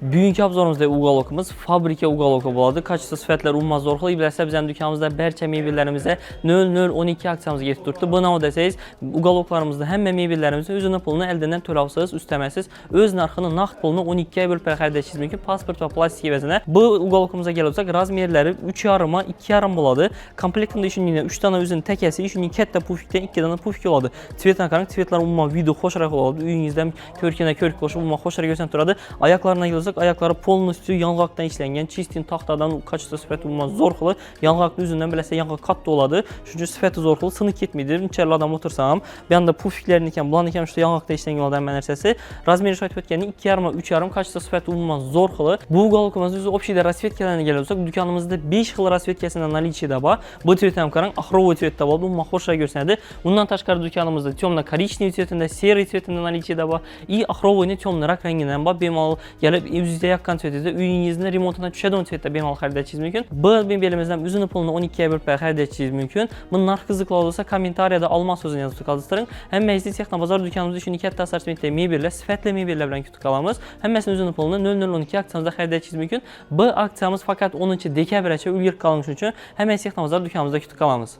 Bugünkü obzorumuzda uqaloqumuz fabrika uqaloqu boladı. Kaçısı sifətlər umumaz zorxulu bilərsə bizən dükanımızda bərçə mebellərimizə 0012 aksiyamız getib durdu. Buna o desəyiz, uqaloqlarımızda həmmə mebellərimizin özünün pulunu əldən törəvsiniz, üstəməsiz, öz narxını, nağd pulunu 12-yə bölüb xərdəşiniz mümkün pasport və plastik əvəzinə. Bu uqaloqumuza gələcək razmerləri 3,5-a 2,5 boladı. Komplektində işinə 3 dənə üzün təkəsi, işinə kətdə pufikdən 2 dənə pufik oladı. Tvetlə qaranq, tvetlər umuma video xoşaraq oladı. Üyünüzdən körkənə körk qoşub umuma xoşaraq görsən turadı. Ayaqlarına gələcək, ayaqları polnusu yanğaqdan işlənən, çistin taxtadan kaçısı sifəti umuma zorxulu. Yanğaqlı üzündən beləsə yanğaq katda oladı. Çünki sifəti zorxulu, sınıq getmir. İçəri adam otursam, bir anda pufiklərini ikən, bulan ikən şu yanğaqda işlənən oladan mən ərsəsi. Razmeri şahit etkəni 2,5-a 3,5 kaçısı sifəti umuma zorxulu. Bu uqaloqumuz üzü opşidə rasvetkələrinə gələcək. Dükanımızda 5 xil rasvetkəsinin analizi də var. Bu tvetim qaranq, axrovoy tvetdə var. Bu umuma xoşa görsənədir. Bundan təşkar dükanımızda temno-korичневый tvetində, serый tvetində analizi də var. И axrovoyni temno rak rəngindən var. Bemal gəlib üzdə yaxın tvetdə üyünüzün remontuna düşədən tvetdə bemal xəridəçiniz mümkün. Bu belimizdən üzünü pulunu 12-yə bölüb xəridəçiniz mümkün. Bunun narx qızıqlı olursa kommentariyada alma sözünü yazıb qaldırın. Həm məclis texnobazar dükanımız üçün 2 hətta assortimentdə mebellə, sifətlə mebellə bilən kütüqalamız. Həmməsinin üzünü pulunu 0012 aksiyamızda xəridəçiniz mümkün. Bu aksiyamız fakat 12 dekabrəcə ülgür qalmış üçün həm məclis texnobazar dükanımızda kütüqalamız.